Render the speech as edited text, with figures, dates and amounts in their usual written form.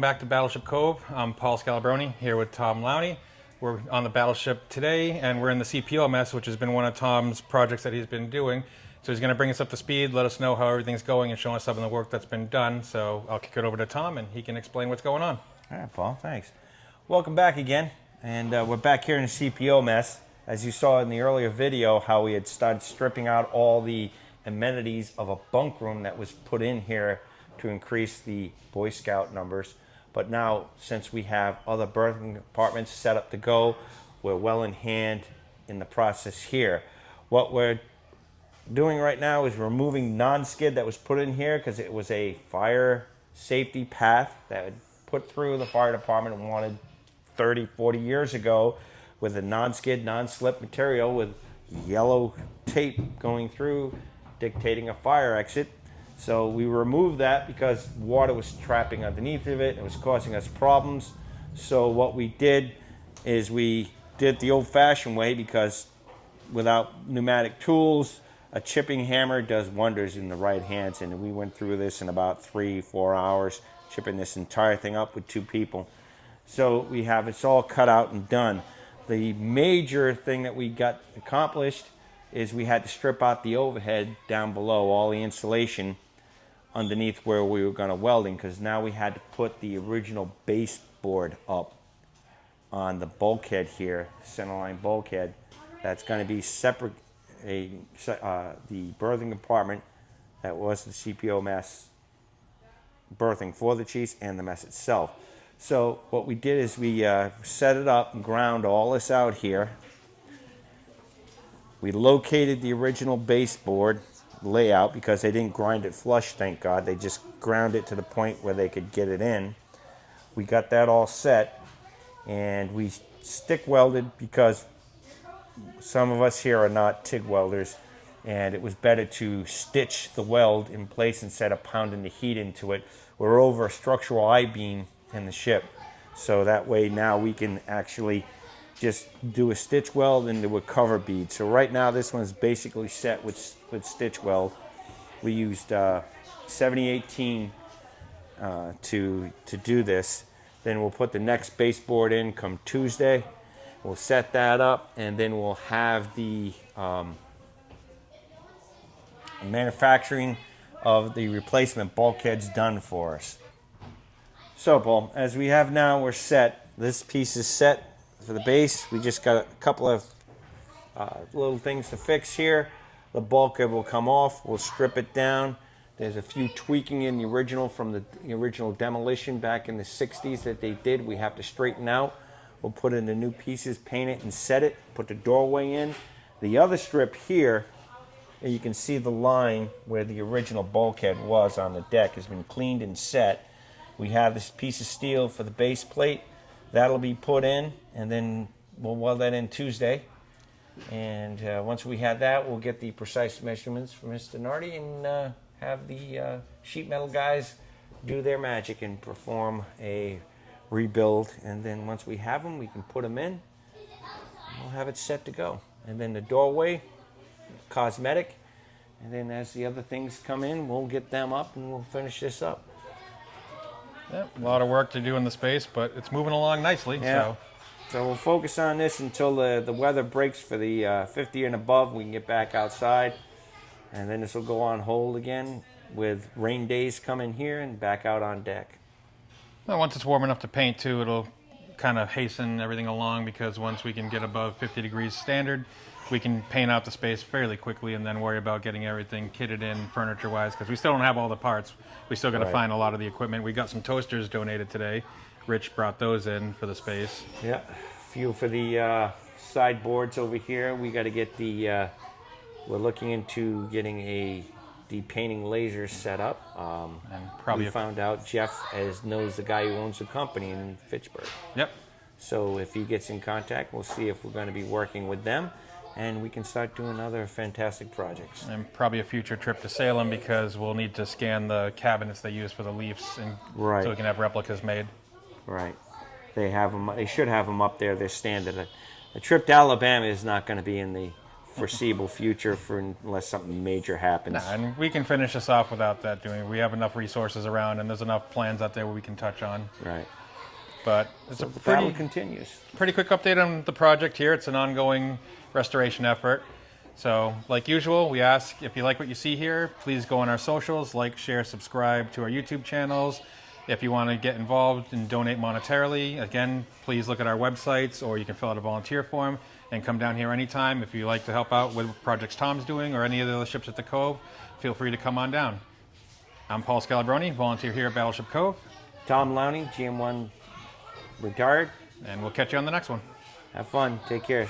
back to Battleship Cove. I'm Paul Scalabroni here with Tom Lowney. We're on the battleship today, and we're in the CPO mess, which has been one of Tom's projects that he's been doing. So he's going to bring us up to speed, let us know how everything's going, and show us some of the work that's been done. So I'll kick it over to Tom, and he can explain what's going on. All right, Paul, thanks. Welcome back again, and we're back here in the CPO mess. As you saw in the earlier video, how we had started stripping out all the amenities of a bunk room that was put in here to increase the Boy Scout numbers. But now, since we have other berthing departments set up to go, we're well in hand in the process here. What we're doing right now is removing non-skid that was put in here because it was a fire safety path that was put through the fire department and wanted 30, 40 years ago with a non-skid, non-slip material with yellow tape going through dictating a fire exit. So we removed that because water was trapping underneath of it. It was causing us problems. So what we did is we did the old-fashioned way, because without pneumatic tools, a chipping hammer does wonders in the right hands. And we went through this in about 3-4 hours, chipping this entire thing up with 2 people. So we have it's all cut out and done. The major thing that we got accomplished is we had to strip out the overhead down below, all the insulation underneath where we were going to welding, because now we had to put the original baseboard up on the bulkhead here, centerline bulkhead. That's going to be separate. The berthing compartment that was the CPO mess berthing for the chiefs and the mess itself. So what we did is we set it up and ground all this out here. We located the original baseboard layout because they didn't grind it flush, thank God. They just ground it to the point where they could get it in. We got that all set, and we stick welded because some of us here are not TIG welders, and it was better to stitch the weld in place instead of pounding the heat into it. We're over a structural I-beam in the ship, so that way now we can actually just do a stitch weld into a cover bead. So right now this one's basically set with stitch weld. We used 7018 to do this. Then we'll put the next baseboard in come Tuesday. We'll set that up, and then we'll have the manufacturing of the replacement bulkheads done for us. So Paul, as we have now, we're set. This piece is set for the base. We just got a couple of little things to fix here. The bulkhead will come off. We'll strip it down. There's a few tweaking in the original from the original demolition back in the 60s that they did. We have to straighten out. We'll put in the new pieces, paint it, and set it. Put the doorway in. The other strip here, and you can see the line where the original bulkhead was on the deck, has been cleaned and set. We have this piece of steel for the base plate. That'll be put in, and then we'll weld that in Tuesday. And once we have that, we'll get the precise measurements from Mr. Nardi and have the sheet metal guys do their magic and perform a rebuild. And then once we have them, we can put them in. And we'll have it set to go. And then the doorway, cosmetic. And then as the other things come in, we'll get them up and we'll finish this up. Yep, a lot of work to do in the space, but it's moving along nicely. Yeah. So we'll focus on this until the weather breaks for the 50 and above. We can get back outside, and then this will go on hold again with rain days coming here and back out on deck. Well, once it's warm enough to paint too, it'll kind of hasten everything along, because once we can get above 50 degrees standard, we can paint out the space fairly quickly and then worry about getting everything kitted in furniture-wise, because we still don't have all the parts. We still got to find a lot of the equipment. We got some toasters donated today. Rich brought those in for the space. Yeah, a few for the sideboards over here. We got to get the, we're looking into getting a depainting laser set up. And probably we found out Jeff knows the guy who owns the company in Fitchburg. Yep. So if he gets in contact, we'll see if we're going to be working with them, and we can start doing other fantastic projects. And probably a future trip to Salem, because we'll need to scan the cabinets they use for the Leafs, and so we can have replicas made. Right. They have them. They should have them up there. They're standard. A trip to Alabama is not going to be in the foreseeable future unless something major happens. Nah, and we can finish this off without that doing. We have enough resources around, and there's enough plans out there where we can touch on. Right. But it's So a the battle pretty continues. quick update on the project here. It's an ongoing restoration effort. So, like usual, we ask if you like what you see here, please go on our socials, like, share, subscribe to our YouTube channels. If you want to get involved and donate monetarily, again, please look at our websites, or you can fill out a volunteer form and come down here anytime. If you like to help out with projects Tom's doing or any of the other ships at the Cove, feel free to come on down. I'm Paul Scalabroni, volunteer here at Battleship Cove. Tom Lowney, GM1 retired. And we'll catch you on the next one. Have fun. Take care.